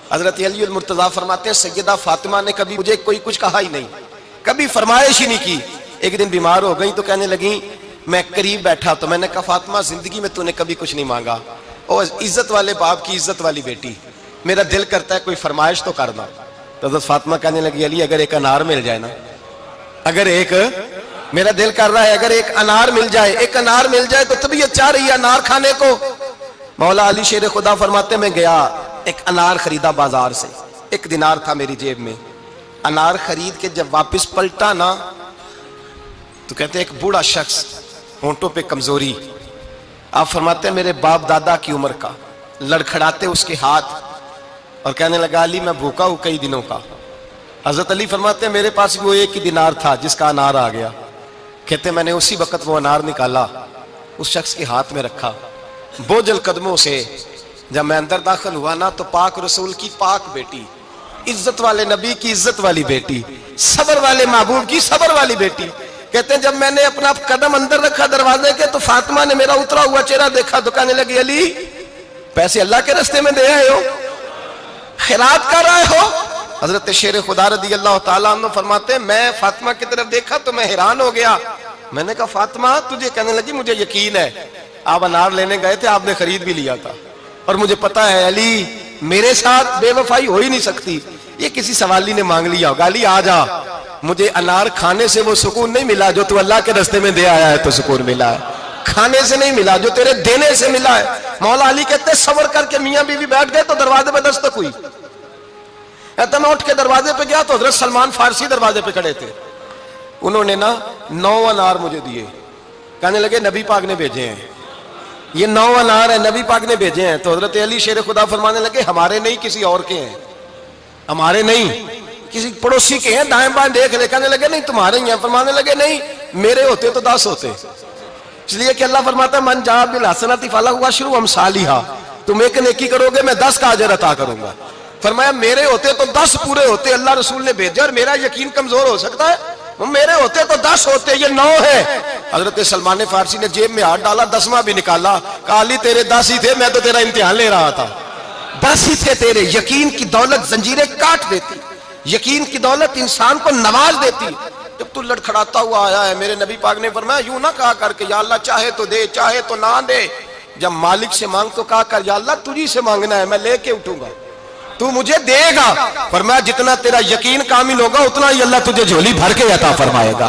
हजरत अली मुर्तजा फरमाते हैं सैयदा फातिमा ने कभी मुझे कोई कुछ कहा ही नहीं, कभी फरमाइश ही नहीं की। एक दिन बीमार हो गई तो कहने लगी, मैं करीब बैठा तो मैंने कहा फातिमा जिंदगी में तूने कभी कुछ नहीं मांगा, और इज्जत वाले बाप की इज्जत वाली बेटी, मेरा दिल करता है कोई फरमाइश तो करना। तो हजरत फातिमा कहने लगी, अली अगर एक अनार मिल जाए ना, अगर एक, मेरा दिल कर रहा है अगर एक अनार मिल जाए, एक अनार मिल जाए तो तबीयत चाह रही है अनार खाने को। मौला अली शेर खुदा फरमाते, मैं गया एक अनार खरीदा बाजार से, 1 दिनार था मेरी जेब में। अनार खरीद के जब वापस पलटा ना तो कहते एक बूढ़ा शख्स, होंठों पे कमजोरी, आप फरमाते हैं मेरे बाप दादा की उम्र का, लड़खड़ाते उसके हाथ और कहने लगा, अली मैं भूखा हूं कई दिनों का। हजरत अली फरमाते हैं मेरे पास वो 1 ही दिनार था जिसका अनार आ गया। कहते मैंने उसी वक्त वो अनार निकाला, उस शख्स के हाथ में रखा, बोझल कदमों से जब मैं अंदर दाखिल हुआ ना तो पाक रसूल की पाक बेटी, इज्जत वाले नबी की इज्जत वाली बेटी, सबर वाले महबूब की सबर वाली बेटी। कहते हैं जब मैंने अपना कदम अंदर रखा दरवाजे के तो फातिमा ने मेरा उतरा हुआ चेहरा देखा तो कहने लगी, अली पैसे अल्लाह के रास्ते में दे आए हो, खैरात कर रहे हो। हजरत शेर खुदा रदी अल्लाह तआला अन्हु फरमाते हैं मैं फातिमा की तरफ देखा तो मैं हैरान हो गया। मैंने कहा फातिमा तुझे, कहने लगी मुझे यकीन है आप अनार लेने गए थे, आपने खरीद भी लिया था, और मुझे पता है अली मेरे साथ बेवफाई हो ही नहीं सकती, ये किसी सवाली ने मांग लिया होगा। अली आ जा, मुझे अनार खाने से वो सुकून नहीं मिला जो तू अल्लाह के रास्ते में दे आया है तो सुकून मिला है, खाने से नहीं मिला जो तेरे देने से मिला है। मौला अली कहते सबर करके मियां बीवी बैठ गए तो दरवाजे पे दस्तक हुई। कहता मैं उठ के दरवाजे पे गया तो हजरत सलमान फारसी दरवाजे पे खड़े थे, उन्होंने ना 9 अनार मुझे दिए, कहने लगे नबी पाक ने भेजे हैं, ये 9 अनार है नबी पाक ने भेजे हैं। तो हजरत अली शेर खुदा फरमाने लगे हमारे नहीं किसी और के हैं, हमारे नहीं किसी पड़ोसी के हैं, दाएं बाएं देख ले। कहने लगे नहीं तुम्हारे ही हैं, फरमाने लगे नहीं मेरे होते तो 10 होते, इसलिए कि अल्लाह फरमाता है मन जा बिल हसनती फलहु अशरु अमसालिहा, तुम एक नेकी करोगे मैं 10 का अजर अता करूंगा। फरमाया मेरे होते तो 10 पूरे होते, अल्लाह रसूल ने भेजे, और मेरा यकीन कमजोर हो सकता है, मेरे होते तो 10 होते, ये 9 है। हजरत सलमान फारसी ने जेब में हाथ डाला, 10वां भी निकाला, कहा अली तेरे 10 ही थे, मैं तो तेरा इम्तिहान ले रहा था, 10 ही थे तेरे। यकीन की दौलत जंजीरें काट देती, यकीन की दौलत इंसान को नवाज देती। जब तू लड़खड़ाता हुआ आया है, मेरे नबी पाक ने फरमाया यूं ना कहा करके या अल्लाह चाहे तो दे चाहे तो ना दे, जब मालिक से मांग तो कहा कर या अल्लाह तुझी से मांगना है, मैं लेके उठूंगा, तू मुझे देगा। फरमाया जितना तेरा यकीन कामिल होगा उतना ही अल्लाह तुझे झोली भर के अता फरमाएगा।